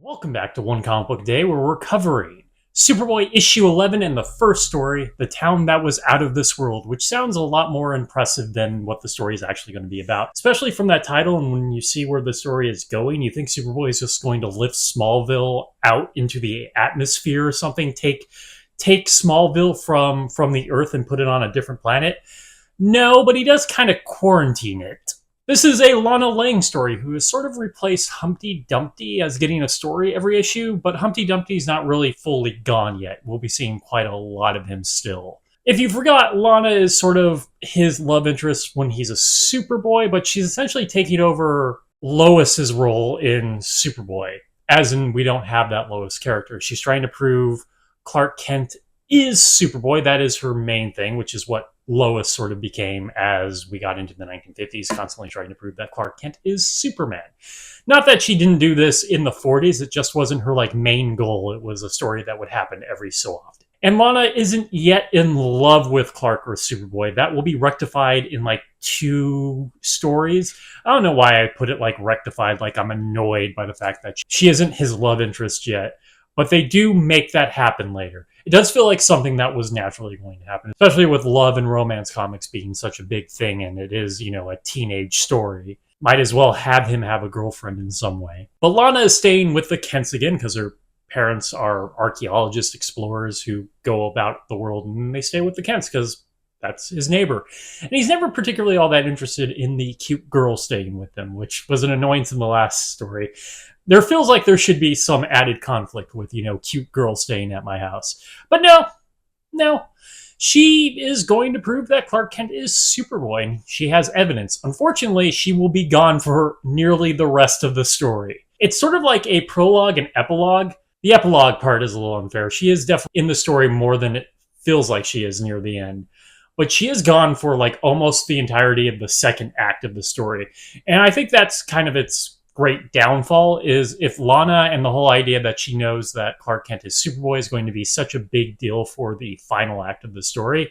Welcome back to One Comic Book Day, where we're covering Superboy issue 11 and the first story, The Town That Was Out of This World, which sounds a lot more impressive than what the story is actually going to be about. Especially from that title, and when you see where the story is going, you think Superboy is just going to lift Smallville out into the atmosphere or something, take Smallville from the Earth and put it on a different planet. No, but he does kind of quarantine it. This is a Lana Lang story who has sort of replaced Humpty Dumpty as getting a story every issue, but Humpty Dumpty's not really fully gone yet. We'll be seeing quite a lot of him still. If you forgot, Lana is sort of his love interest when he's a Superboy, but she's essentially taking over Lois's role in Superboy, as in we don't have that Lois character. She's trying to prove Clark Kent is Superboy. That is her main thing, which is what Lois sort of became as we got into the 1950s, constantly trying to prove that Clark Kent is Superman. Not that she didn't do this in the 40s, it just wasn't her main goal. It was a story that would happen every so often. And Lana isn't yet in love with Clark or Superboy. That will be rectified in 2 stories. I don't know why I put it rectified, I'm annoyed by the fact that she isn't his love interest yet. But they do make that happen later. It does feel like something that was naturally going to happen, especially with love and romance comics being such a big thing, and it is, a teenage story. Might as well have him have a girlfriend in some way. But Lana is staying with the Kents again because her parents are archaeologists, explorers who go about the world, and they stay with the Kents because that's his neighbor. And he's never particularly all that interested in the cute girl staying with him, which was an annoyance in the last story. There feels like there should be some added conflict with, cute girl staying at my house. But no. She is going to prove that Clark Kent is Superboy, and she has evidence. Unfortunately, she will be gone for nearly the rest of the story. It's sort of like a prologue and epilogue. The epilogue part is a little unfair. She is definitely in the story more than it feels like she is near the end. But she is gone for almost the entirety of the second act of the story. And I think that's kind of its great downfall, is if Lana and the whole idea that she knows that Clark Kent is Superboy is going to be such a big deal for the final act of the story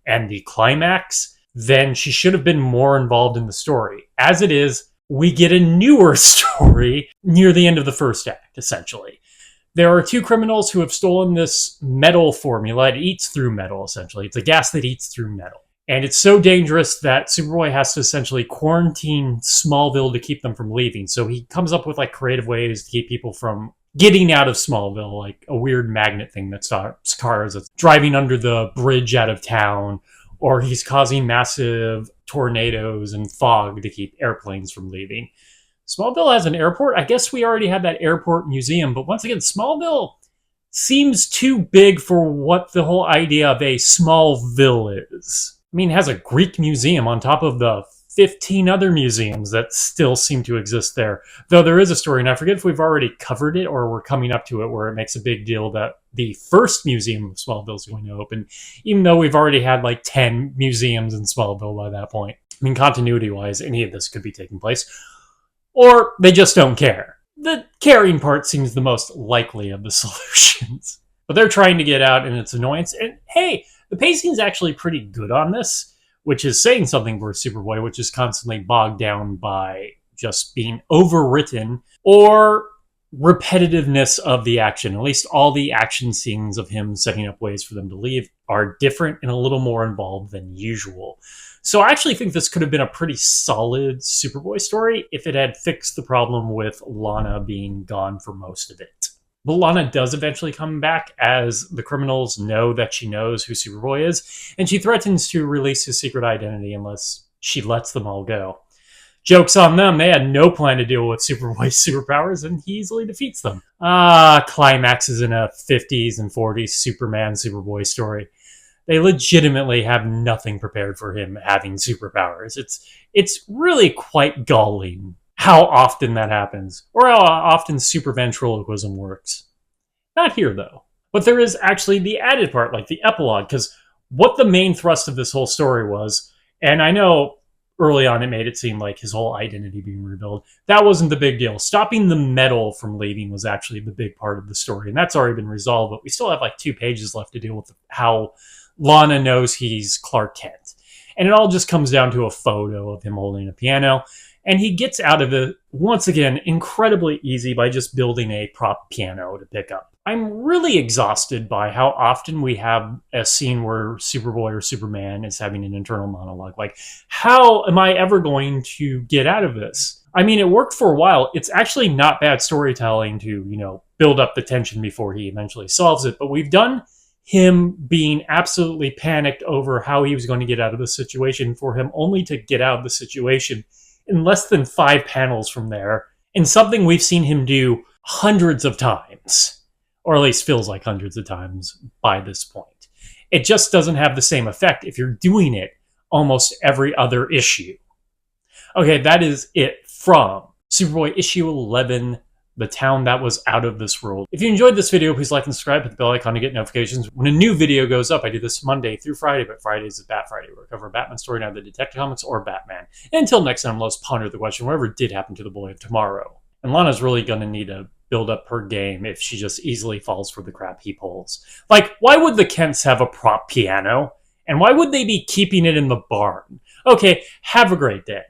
and the climax, then she should have been more involved in the story. As it is, we get a newer story near the end of the first act, essentially. There are 2 criminals who have stolen this metal formula. It eats through metal, essentially. It's a gas that eats through metal. And it's so dangerous that Superboy has to essentially quarantine Smallville to keep them from leaving. So he comes up with creative ways to keep people from getting out of Smallville, like a weird magnet thing that stops cars that's driving under the bridge out of town, or he's causing massive tornadoes and fog to keep airplanes from leaving. Smallville has an airport. I guess we already had that airport museum, but once again, Smallville seems too big for what the whole idea of a Smallville is. I mean, it has a Greek museum on top of the 15 other museums that still seem to exist there. Though there is a story, and I forget if we've already covered it or we're coming up to it, where it makes a big deal that the first museum of Smallville is going to open, even though we've already had 10 museums in Smallville by that point. I mean, continuity-wise, any of this could be taking place. Or they just don't care. The caring part seems the most likely of the solutions. But they're trying to get out, and it's annoyance. And hey, the pacing's actually pretty good on this, which is saying something for Superboy, which is constantly bogged down by just being overwritten or repetitiveness of the action. At least all the action scenes of him setting up ways for them to leave are different and a little more involved than usual. So I actually think this could have been a pretty solid Superboy story if it had fixed the problem with Lana being gone for most of it. But Lana does eventually come back as the criminals know that she knows who Superboy is, and she threatens to release his secret identity unless she lets them all go. Joke's on them, they had no plan to deal with Superboy's superpowers, and he easily defeats them. Climaxes in a 50s and 40s Superman-Superboy story. They legitimately have nothing prepared for him having superpowers. It's really quite galling how often that happens, or how often super ventriloquism works. Not here, though. But there is actually the added part, the epilogue, because what the main thrust of this whole story was, and I know early on it made it seem like his whole identity being revealed, that wasn't the big deal. Stopping the metal from leaving was actually the big part of the story, and that's already been resolved, but we still have 2 pages left to deal with how Lana knows he's Clark Kent. And it all just comes down to a photo of him holding a piano. And he gets out of it, once again, incredibly easy by just building a prop piano to pick up. I'm really exhausted by how often we have a scene where Superboy or Superman is having an internal monologue. Like, how am I ever going to get out of this? I mean, it worked for a while. It's actually not bad storytelling to, build up the tension before he eventually solves it. But we've done him being absolutely panicked over how he was going to get out of the situation for him only to get out of the situation in less than 5 panels from there, in something we've seen him do hundreds of times, or at least feels like hundreds of times by this point. It just doesn't have the same effect if you're doing it almost every other issue. Okay, that is it from Superboy issue 11, The Town That Was Out of This World. If you enjoyed this video, please like and subscribe, hit the bell icon to get notifications when a new video goes up. I do this Monday through Friday, but Fridays is Bat Friday, where I cover a Batman story, either Detective Comics or Batman. And until next time, let's ponder the question, whatever did happen to the boy of tomorrow. And Lana's really going to need to build up her game if she just easily falls for the crap he pulls. Like, why would the Kents have a prop piano? And why would they be keeping it in the barn? Okay, have a great day.